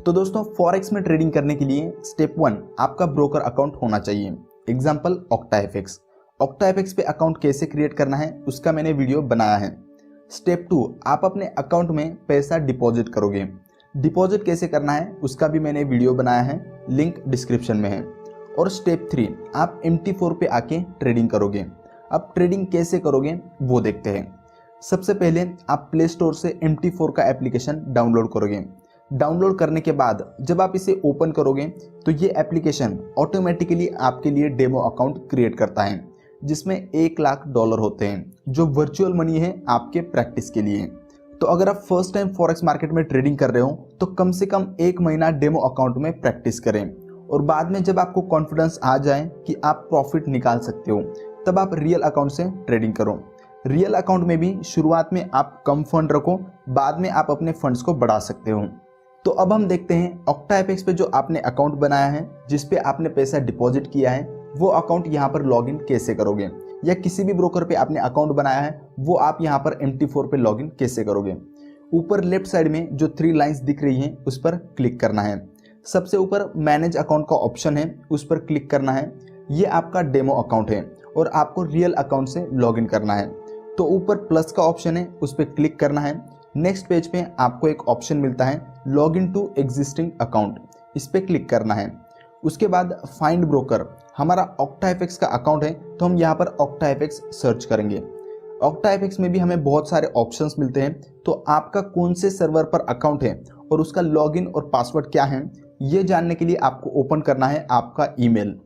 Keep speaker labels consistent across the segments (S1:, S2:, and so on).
S1: तो दोस्तों फॉरेक्स में ट्रेडिंग करने के लिए स्टेप 1 आपका ब्रोकर अकाउंट होना चाहिए। एग्जांपल ऑक्टाएफएक्स। ऑक्टाएफएक्स पे अकाउंट कैसे क्रिएट करना है उसका मैंने वीडियो बनाया है। स्टेप 2 आप अपने अकाउंट में पैसा डिपॉजिट करोगे। डिपॉजिट कैसे करना है उसका भी मैंने वीडियो बनाया है, लिंक डिस्क्रिप्शन में है। और स्टेप 3 आप MT4 पे आके ट्रेडिंग करोगे। अब ट्रेडिंग कैसे करोगे वो देखते हैं। सबसे पहले आप प्ले स्टोर से MT4 का एप्लीकेशन डाउनलोड करोगे। डाउनलोड करने के बाद जब आप इसे ओपन करोगे तो ये एप्लीकेशन ऑटोमेटिकली आपके लिए डेमो अकाउंट क्रिएट करता है, जिसमें $1,00,000 होते हैं जो वर्चुअल मनी है आपके प्रैक्टिस के लिए। तो अगर आप फर्स्ट टाइम फॉरेक्स मार्केट में ट्रेडिंग कर रहे हो तो कम से कम 1 महीना डेमो अकाउंट में प्रैक्टिस करें, और बाद में जब आपको कॉन्फिडेंस आ जाए कि आप प्रॉफिट निकाल सकते हो तब आप रियल अकाउंट से ट्रेडिंग करो। रियल अकाउंट में भी शुरुआत में आप कम फंड रखो, बाद में आप अपने फंड्स को बढ़ा सकते हो। तो अब हम देखते हैं ऑक्टाएफएक्स पे जो आपने अकाउंट बनाया है, जिस पे आपने पैसा डिपॉजिट किया है, वो अकाउंट यहाँ पर लॉगिन कैसे करोगे, या किसी भी ब्रोकर पे आपने अकाउंट बनाया है वो आप यहाँ पर MT4 पे लॉगिन कैसे करोगे। ऊपर लेफ्ट साइड में जो 3 लाइंस दिख रही हैं उस पर क्लिक करना है। सबसे ऊपर मैनेज अकाउंट का ऑप्शन है, उस पर क्लिक करना है। ये आपका डेमो अकाउंट है और आपको रियल अकाउंट से लॉगिन करना है। तो ऊपर प्लस का ऑप्शन है, उस पर क्लिक करना है। नेक्स्ट पेज पे आपको एक ऑप्शन मिलता है लॉगिन टू एग्जिस्टिंग अकाउंट, इस पर क्लिक करना है। उसके बाद फाइंड ब्रोकर, हमारा ऑक्टाएफएक्स का अकाउंट है तो हम यहाँ पर ऑक्टाएफएक्स सर्च करेंगे। ऑक्टाएफएक्स में भी हमें बहुत सारे ऑप्शंस मिलते हैं, तो आपका कौन से सर्वर पर अकाउंट है और उसका लॉगिन और पासवर्ड क्या है ये जानने के लिए आपको ओपन करना है आपका ईमेल।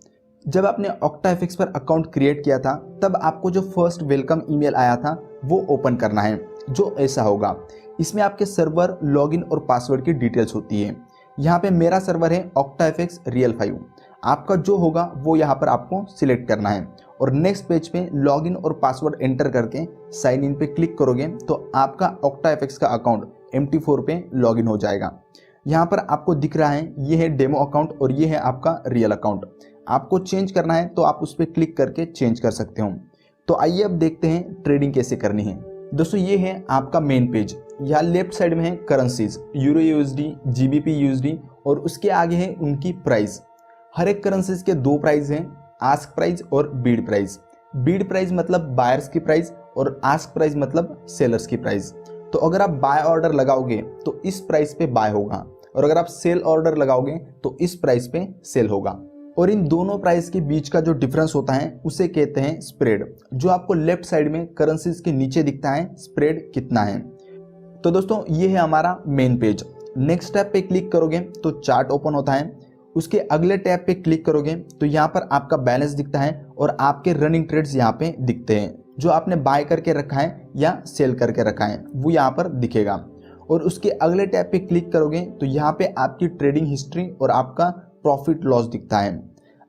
S1: जब आपने ऑक्टाएफएक्स पर अकाउंट क्रिएट किया था तब आपको जो फर्स्ट वेलकम ईमेल आया था वो ओपन करना है, जो ऐसा होगा। इसमें आपके सर्वर, लॉगिन और पासवर्ड की डिटेल्स होती है। यहाँ पे मेरा सर्वर है ऑक्टाएफएक्स रियल 5। आपका जो होगा वो यहाँ पर आपको सिलेक्ट करना है और नेक्स्ट पेज पे लॉगिन और पासवर्ड एंटर करके साइन इन पे क्लिक करोगे तो आपका ऑक्टाएफएक्स का अकाउंट MT4 पे लॉगिन हो जाएगा। यहाँ पर आपको दिख रहा है ये है डेमो अकाउंट और ये है आपका रियल अकाउंट। आपको चेंज करना है तो आप उस पर क्लिक करके चेंज कर सकते हो। तो आइए अब देखते हैं ट्रेडिंग कैसे करनी है। दोस्तों ये है आपका मेन पेज। यहाँ लेफ्ट साइड में है currencies, euro USD, GBP USD और उसके आगे है उनकी प्राइस। हर एक करेंसीज के 2 प्राइस हैं, आस्क प्राइस और बीड प्राइस। बीड प्राइस मतलब बायर्स की प्राइस और आस्क प्राइस मतलब सेलर्स की प्राइस। तो अगर आप बाय ऑर्डर लगाओगे तो इस प्राइस पे बाय होगा, और अगर आप सेल ऑर्डर लगाओगे तो इस प्राइस पे सेल होगा। और इन दोनों प्राइस के बीच का जो डिफरेंस होता है उसे कहते हैं स्प्रेड, जो आपको लेफ्ट साइड में करेंसीज के नीचे दिखता है स्प्रेड कितना है। तो दोस्तों ये है हमारा मेन पेज। नेक्स्ट टैब पे क्लिक करोगे तो चार्ट ओपन होता है। उसके अगले टैब पे क्लिक करोगे तो यहाँ पर आपका बैलेंस दिखता है और आपके रनिंग ट्रेड्स यहाँ पे दिखते हैं, जो आपने बाय करके रखा है या सेल करके रखा है वो यहाँ पर दिखेगा। और उसके अगले टैब पे क्लिक करोगे तो यहाँ पे आपकी ट्रेडिंग हिस्ट्री और आपका प्रॉफिट लॉस दिखता है।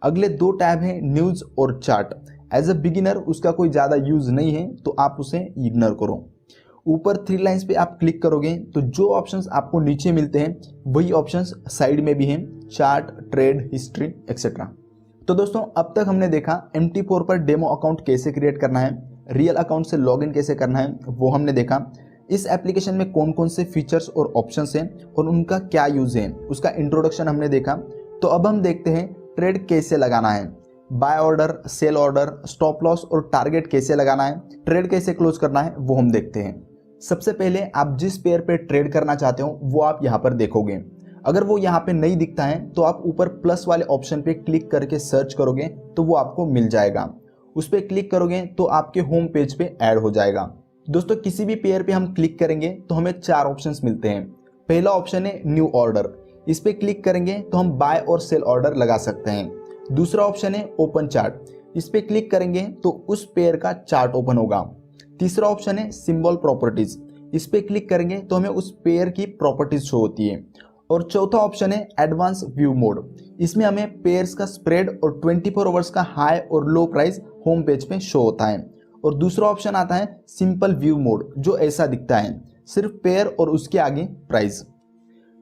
S1: अगले 2 टैब हैं न्यूज़ और चार्ट। एज अ बिगिनर उसका कोई ज़्यादा यूज़ नहीं है तो आप उसे इग्नोर करो। ऊपर 3 लाइंस पे आप क्लिक करोगे तो जो ऑप्शंस आपको नीचे मिलते हैं वही ऑप्शंस साइड में भी हैं, चार्ट, ट्रेड, हिस्ट्री एक्सेट्रा। तो दोस्तों अब तक हमने देखा MT4 पर डेमो अकाउंट कैसे क्रिएट करना है, रियल अकाउंट से लॉगिन कैसे करना है वो हमने देखा। इस एप्लीकेशन में कौन कौन से फीचर्स और ऑप्शंस हैं और उनका क्या यूज़ है उसका इंट्रोडक्शन हमने देखा। तो अब हम देखते हैं ट्रेड कैसे लगाना है, buy order, sell order, stop loss और टारगेट कैसे लगाना है, ट्रेड कैसे क्लोज करना है वो हम देखते हैं। सबसे पहले आप जिस पेयर पे ट्रेड करना चाहते हो वो आप यहाँ पर देखोगे। अगर वो यहाँ पे नहीं दिखता है तो आप ऊपर प्लस वाले ऑप्शन पे क्लिक करके सर्च करोगे तो वो आपको मिल जाएगा। उस पर क्लिक करोगे तो आपके होम पेज पे ऐड हो जाएगा। दोस्तों किसी भी पेयर पे हम क्लिक करेंगे तो हमें 4 ऑप्शंस मिलते हैं। पहला ऑप्शन है न्यू ऑर्डर, इस पे क्लिक करेंगे तो हम बाय और सेल ऑर्डर लगा सकते हैं। दूसरा ऑप्शन है ओपन चार्ट, इस पे क्लिक करेंगे तो उस पेयर का चार्ट ओपन होगा। तीसरा ऑप्शन है सिंबल प्रॉपर्टीज, इस पे क्लिक करेंगे तो हमें उस पेयर की प्रॉपर्टीज शो होती है। और चौथा ऑप्शन है एडवांस व्यू मोड, इसमें हमें पेयर्स का स्प्रेड और 24 आवर्स का हाई और लो प्राइस होम पेज पे शो होता है। और दूसरा ऑप्शन आता है सिंपल व्यू मोड, जो ऐसा दिखता है, सिर्फ पेयर और उसके आगे प्राइस।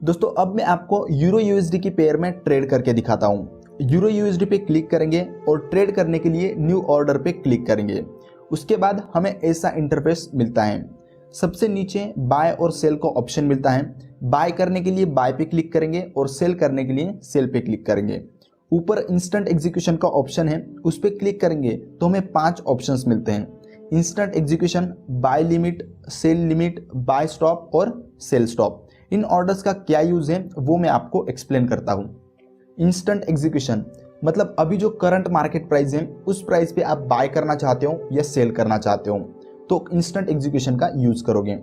S1: दोस्तों अब मैं आपको यूरो USD की पेयर में ट्रेड करके दिखाता हूँ। यूरो USD पे क्लिक करेंगे और ट्रेड करने के लिए न्यू ऑर्डर पे क्लिक करेंगे। उसके बाद हमें ऐसा इंटरफेस मिलता है। सबसे नीचे बाय और सेल का ऑप्शन मिलता है। बाय करने के लिए बाय पे क्लिक करेंगे और सेल करने के लिए सेल पे क्लिक करेंगे। ऊपर इंस्टेंट एग्जीक्यूशन का ऑप्शन है, उस पर क्लिक करेंगे तो हमें 5 ऑप्शंस मिलते हैं। Instant execution, buy limit, sell limit, buy stop और सेल स्टॉप। इन ऑर्डर्स का क्या यूज है वो मैं आपको एक्सप्लेन करता हूँ। इंस्टेंट एग्जीक्यूशन मतलब अभी जो करंट मार्केट प्राइस है उस प्राइस पे आप बाय करना चाहते हो या सेल करना चाहते हो तो इंस्टेंट एग्जीक्यूशन का यूज करोगे।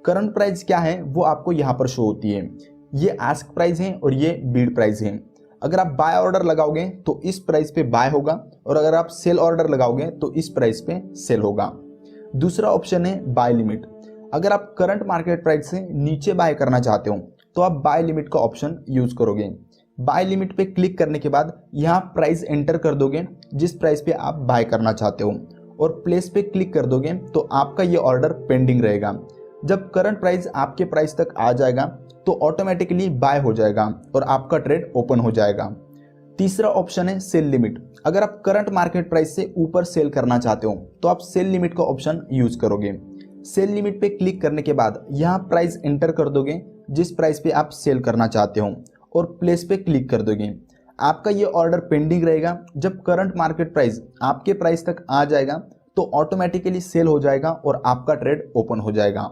S1: करंट प्राइस क्या है वो आपको यहाँ पर शो होती है। ये आस्क प्राइस है और ये बिड प्राइस है। अगर आप बाय ऑर्डर लगाओगे तो इस प्राइस पे बाय होगा और अगर आप सेल ऑर्डर लगाओगे तो इस प्राइस पे सेल होगा। दूसरा ऑप्शन है बाय लिमिट। अगर आप करंट मार्केट प्राइस से नीचे बाय करना चाहते हो तो आप बाय लिमिट का ऑप्शन यूज करोगे। बाय लिमिट पे क्लिक करने के बाद यहाँ प्राइस एंटर कर दोगे जिस प्राइस पे आप बाय करना चाहते हो और प्लेस पे क्लिक कर दोगे तो आपका ये ऑर्डर पेंडिंग रहेगा। जब करंट प्राइस आपके प्राइस तक आ जाएगा तो ऑटोमेटिकली बाय हो जाएगा और आपका ट्रेड ओपन हो जाएगा। तीसरा ऑप्शन है सेल लिमिट। अगर आप करंट मार्केट प्राइस से ऊपर सेल करना चाहते हो तो आप सेल लिमिट का ऑप्शन यूज करोगे। सेल लिमिट पे क्लिक करने के बाद यहाँ प्राइस एंटर कर दोगे जिस प्राइस पे आप सेल करना चाहते हो और प्लेस पे क्लिक कर दोगे। आपका ये ऑर्डर पेंडिंग रहेगा। जब करंट मार्केट प्राइस आपके प्राइस तक आ जाएगा तो ऑटोमेटिकली सेल हो जाएगा और आपका ट्रेड ओपन हो जाएगा।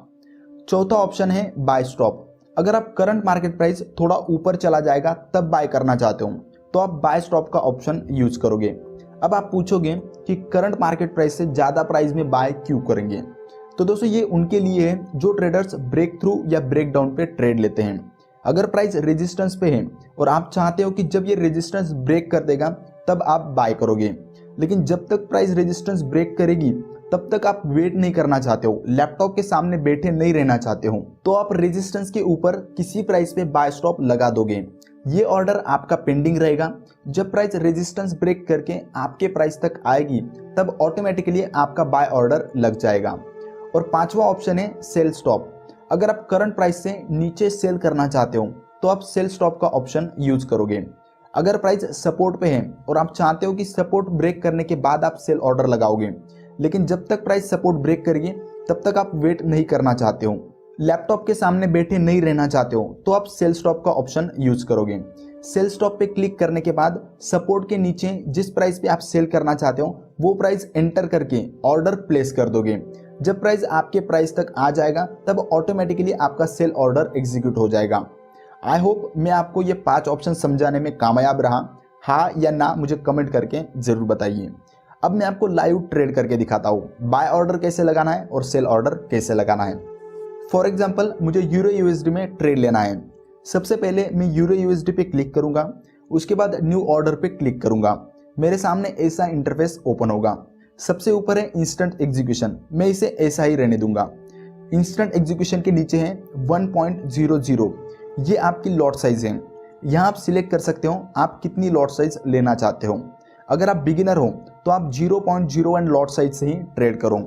S1: चौथा ऑप्शन है बाय स्टॉप। अगर आप करंट मार्केट प्राइस थोड़ा ऊपर चला जाएगा तब बाय करना चाहते हो तो आप बाय स्टॉप का ऑप्शन यूज करोगे। अब आप पूछोगे कि करंट मार्केट प्राइस से ज़्यादा प्राइस में बाय क्यों करेंगे, तो दोस्तों ये उनके लिए है जो ट्रेडर्स ब्रेक थ्रू या ब्रेक डाउन पे ट्रेड लेते हैं। अगर प्राइस रेजिस्टेंस पे है और आप चाहते हो कि जब ये रेजिस्टेंस ब्रेक कर देगा तब आप बाय करोगे, लेकिन जब तक प्राइस रेजिस्टेंस ब्रेक करेगी तब तक आप वेट नहीं करना चाहते हो, लैपटॉप के सामने बैठे नहीं रहना चाहते हो, तो आप रेजिस्टेंस के ऊपर किसी प्राइस पे बाय स्टॉप लगा दोगे। ये ऑर्डर आपका पेंडिंग रहेगा। जब प्राइस रेजिस्टेंस ब्रेक करके आपके प्राइस तक आएगी तब ऑटोमेटिकली आपका बाय ऑर्डर लग जाएगा। और पांचवा ऑप्शन है सेल स्टॉप। अगर आप करंट प्राइस से नीचे सेल करना चाहते हो तो आप सेल स्टॉप का ऑप्शन यूज करोगे। अगर प्राइस सपोर्ट पे है और आप चाहते हो कि सपोर्ट ब्रेक करने के बाद आप सेल ऑर्डर लगाओगे, लेकिन जब तक प्राइस सपोर्ट ब्रेक करेगी तब तक आप वेट नहीं करना चाहते हो, लैपटॉप के सामने बैठे नहीं रहना चाहते हो, तो आप सेल स्टॉप का ऑप्शन यूज करोगे। सेल स्टॉप पे क्लिक करने के बाद सपोर्ट के नीचे जिस प्राइस पे आप सेल करना चाहते हो वो प्राइस एंटर करके ऑर्डर प्लेस कर दोगे। जब प्राइस आपके प्राइस तक आ जाएगा तब ऑटोमेटिकली आपका सेल ऑर्डर एग्जीक्यूट हो जाएगा। आई होप मैं आपको ये 5 ऑप्शन समझाने में कामयाब रहा। हाँ या ना मुझे कमेंट करके जरूर बताइए। अब मैं आपको लाइव ट्रेड करके दिखाता हूँ बाय ऑर्डर कैसे लगाना है और सेल ऑर्डर कैसे लगाना है। फॉर एग्जाम्पल मुझे यूरो यूएसडी में ट्रेड लेना है। सबसे पहले मैं यूरो यूएसडी पे क्लिक करूंगा, उसके बाद न्यू ऑर्डर पे क्लिक करूंगा। मेरे सामने ऐसा इंटरफेस ओपन होगा। सबसे ऊपर है इंस्टेंट एग्जीक्यूशन, मैं इसे ऐसा ही रहने दूंगा। इंस्टेंट एग्जीक्यूशन के नीचे है 1.00, ये आपकी लॉट साइज है। यहाँ आप सिलेक्ट कर सकते हो आप कितनी लॉट साइज लेना चाहते हो। अगर आप बिगिनर हो तो आप 0.01 लॉट साइज से ही ट्रेड करो।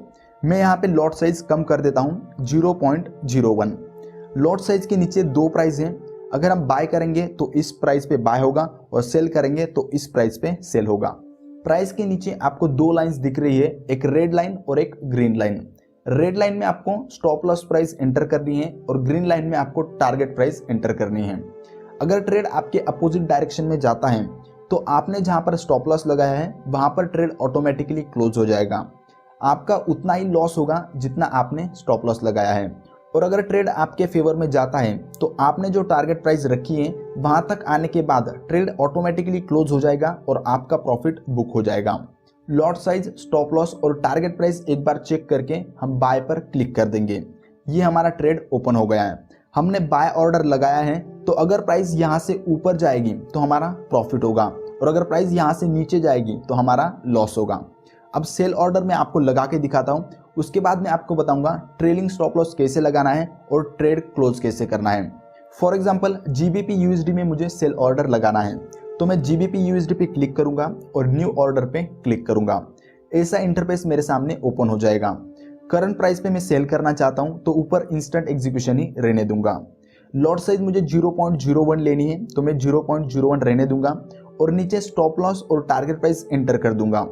S1: मैं यहाँ पे लॉट साइज कम कर देता हूँ 0.01। लॉट साइज के नीचे 2 प्राइस हैं। अगर हम बाय करेंगे तो इस प्राइस पे बाय होगा और सेल करेंगे तो इस प्राइस पे सेल होगा। प्राइस के नीचे आपको 2 लाइंस दिख रही है, एक रेड लाइन और एक ग्रीन लाइन। रेड लाइन में आपको स्टॉप लॉस प्राइस एंटर करनी है और ग्रीन लाइन में आपको टारगेट प्राइस एंटर करनी है। अगर ट्रेड आपके अपोजिट डायरेक्शन में जाता है तो आपने जहां पर स्टॉप लॉस लगाया है वहां पर ट्रेड ऑटोमेटिकली क्लोज हो जाएगा। आपका उतना ही लॉस होगा जितना आपने स्टॉप लॉस लगाया है। और अगर ट्रेड आपके फेवर में जाता है तो आपने जो टारगेट प्राइस रखी है वहां तक आने के बाद ट्रेड ऑटोमेटिकली क्लोज हो जाएगा और आपका प्रॉफिट बुक हो जाएगा। लॉट साइज, स्टॉप लॉस और टारगेट प्राइस एक बार चेक करके हम बाय पर क्लिक कर देंगे। ये हमारा ट्रेड ओपन हो गया है। हमने बाय ऑर्डर लगाया है तो अगर प्राइस यहाँ से ऊपर जाएगी तो हमारा प्रॉफिट होगा और अगर प्राइस यहाँ से नीचे जाएगी तो हमारा लॉस होगा। अब सेल ऑर्डर मैं आपको लगा के दिखाता हूँ, उसके बाद मैं आपको बताऊंगा ट्रेलिंग स्टॉप लॉस कैसे लगाना है और ट्रेड क्लोज कैसे करना है। फॉर एग्जांपल जीबीपी यूएसडी में मुझे सेल ऑर्डर लगाना है तो मैं जीबीपी यूएसडी पे क्लिक करूंगा और न्यू ऑर्डर पे क्लिक करूंगा। ऐसा इंटरफेस मेरे सामने ओपन हो जाएगा। करंट प्राइस पे मैं सेल करना चाहता हूं तो ऊपर इंस्टेंट एग्जीक्यूशन ही रहने दूंगा। लॉट साइज मुझे 0.01 लेनी है तो मैं 0.01 रहने दूंगा और नीचे स्टॉप लॉस और टारगेट प्राइस एंटर कर दूंगा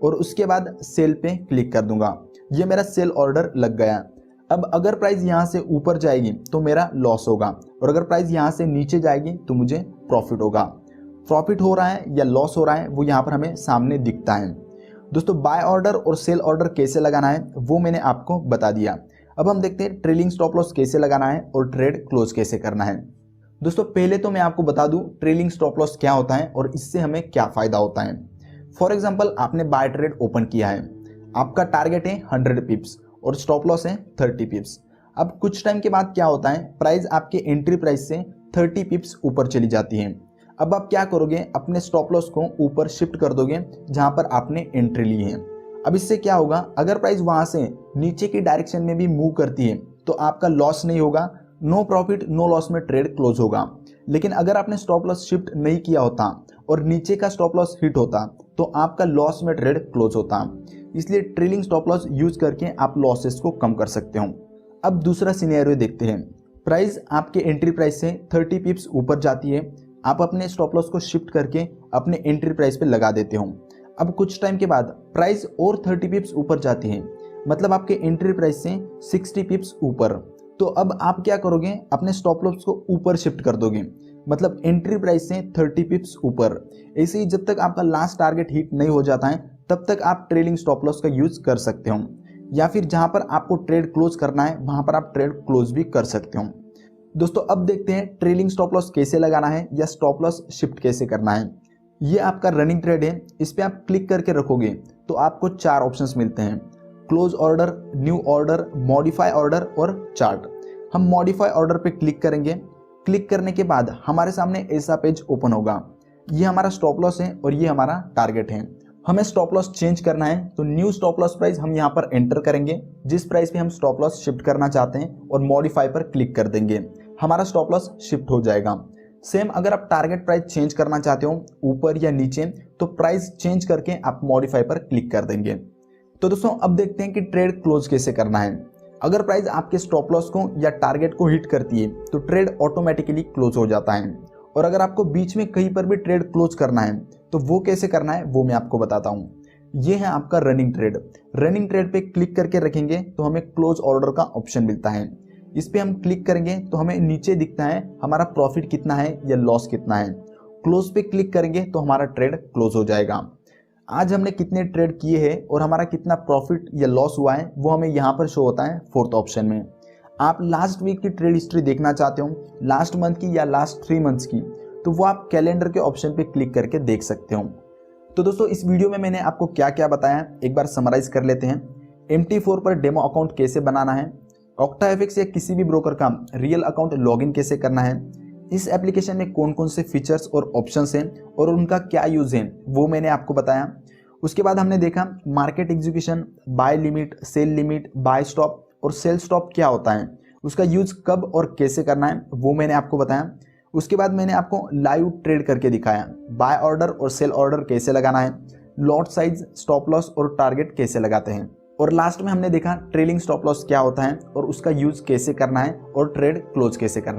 S1: और उसके बाद सेल पे क्लिक कर दूंगा। ये मेरा सेल ऑर्डर लग गया। अब अगर प्राइस यहाँ से ऊपर जाएगी तो मेरा लॉस होगा, और अगर प्राइस यहाँ से नीचे जाएगी तो मुझे प्रॉफिट होगा। प्रॉफिट हो रहा है या लॉस हो रहा है वो यहाँ पर हमें सामने दिखता है। दोस्तों बाय ऑर्डर और सेल ऑर्डर कैसे लगाना है वो मैंने आपको बता दिया। अब हम देखते हैं ट्रेलिंग स्टॉप लॉस कैसे लगाना है और ट्रेड क्लोज कैसे करना है। दोस्तों पहले तो मैं आपको बता दूं ट्रेलिंग स्टॉप लॉस क्या होता है और इससे हमें क्या फायदा होता है। फॉर एग्जांपल आपने बाय ट्रेड ओपन किया है, आपका टारगेट है 100 पिप्स और स्टॉप लॉस है 30 पिप्स। अब कुछ टाइम के बाद क्या होता है, प्राइस आपके एंट्री प्राइस से 30 पिप्स ऊपर चली जाती है। अब आप क्या करोगे, अपने स्टॉप लॉस को ऊपर शिफ्ट कर दोगे जहां पर आपने एंट्री ली है। अब इससे क्या होगा, अगर प्राइस वहां से नीचे की डायरेक्शन में भी मूव करती है तो आपका लॉस नहीं होगा, नो प्रॉफिट नो लॉस में ट्रेड क्लोज होगा। लेकिन अगर आपने स्टॉप लॉस शिफ्ट नहीं किया होता और नीचे का स्टॉप लॉस हिट होता तो आपका लॉस में ट्रेड क्लोज होता। इसलिए ट्रेलिंग स्टॉप लॉस यूज करके आप लॉसेस को कम कर सकते हो। अब दूसरा सिनेरियो देखते हैं, प्राइस आपके एंट्री प्राइस से 30 पिप्स ऊपर जाती है, आप अपने स्टॉप लॉस को शिफ्ट करके अपने एंट्री प्राइस पे लगा देते हो। अब कुछ टाइम के बाद प्राइस और 30 पिप्स ऊपर जाती है, मतलब आपके एंट्री प्राइस से 60 पिप्स ऊपर। तो अब आप क्या करोगे, अपने स्टॉप लॉस को ऊपर शिफ्ट कर दोगे, मतलब एंट्री प्राइस से 30 पिप्स ऊपर। ऐसे ही जब तक आपका लास्ट टारगेट हिट नहीं हो जाता है तब तक आप ट्रेलिंग स्टॉप लॉस का यूज कर सकते हो, या फिर जहां पर आपको ट्रेड क्लोज करना है वहां पर आप ट्रेड क्लोज भी कर सकते हो। दोस्तों अब देखते हैं ट्रेलिंग स्टॉप लॉस कैसे लगाना है या स्टॉप लॉस शिफ्ट कैसे करना है। ये आपका रनिंग ट्रेड है, इस पे आप क्लिक करके रखोगे तो आपको 4 ऑप्शंस मिलते हैं, close order, new order, modify order और चार्ट। हम मॉडिफाई ऑर्डर पे क्लिक करेंगे। क्लिक करने के बाद हमारे सामने ऐसा पेज ओपन होगा। ये हमारा स्टॉप लॉस है और ये हमारा टारगेट है। हमें स्टॉप लॉस चेंज करना है तो न्यू स्टॉप लॉस प्राइस हम यहाँ पर एंटर करेंगे, जिस प्राइस पे हम स्टॉप लॉस शिफ्ट करना चाहते हैं, और मॉडिफाई पर क्लिक कर देंगे, हमारा स्टॉप लॉस शिफ्ट हो जाएगा। सेम अगर आप टारगेट प्राइस चेंज करना चाहते हो ऊपर या नीचे तो प्राइस चेंज करके आप मॉडिफाई पर क्लिक कर देंगे। तो दोस्तों अब देखते हैं कि ट्रेड क्लोज कैसे करना है। अगर प्राइस आपके स्टॉप लॉस को या टारगेट को हिट करती है तो ट्रेड ऑटोमेटिकली क्लोज हो जाता है, और अगर आपको बीच में कहीं पर भी ट्रेड क्लोज करना है तो वो कैसे करना है वो मैं आपको बताता हूँ। ये है आपका रनिंग ट्रेड। रनिंग ट्रेड पे क्लिक करके रखेंगे तो हमें क्लोज ऑर्डर का ऑप्शन मिलता है। इस पे हम क्लिक करेंगे तो हमें नीचे दिखता है हमारा प्रॉफिट कितना है या लॉस कितना है। क्लोज पे क्लिक करेंगे तो हमारा ट्रेड क्लोज हो जाएगा। आज हमने कितने ट्रेड किए हैं और हमारा कितना प्रॉफिट या लॉस हुआ है वो हमें यहाँ पर शो होता है 4th ऑप्शन में। आप लास्ट वीक की ट्रेड हिस्ट्री देखना चाहते हो, लास्ट मंथ की या लास्ट 3 मंथ्स की, तो वो आप कैलेंडर के ऑप्शन पे क्लिक करके देख सकते हो। तो दोस्तों इस वीडियो में मैंने आपको क्या क्या बताया एक बार समराइज कर लेते हैं। MT4 पर डेमो अकाउंट कैसे बनाना है, OctaFX या किसी भी ब्रोकर का रियल अकाउंट लॉगिन कैसे करना है, इस एप्लीकेशन में कौन कौन से फीचर्स और ऑप्शंस हैं और उनका क्या यूज है वो मैंने आपको बताया। उसके बाद हमने देखा market execution, buy limit, sell limit, buy stop और सेल स्टॉप क्या होता है, उसका यूज कब और कैसे करना है वो मैंने आपको बताया। उसके बाद मैंने आपको लाइव ट्रेड करके दिखाया, बाय ऑर्डर और सेल ऑर्डर कैसे लगाना है, लॉट साइज, स्टॉप लॉस और टारगेट कैसे लगाते हैं, और लास्ट में हमने देखा ट्रेलिंग स्टॉप लॉस क्या होता है और उसका यूज कैसे करना है और ट्रेड क्लोज कैसे करना है।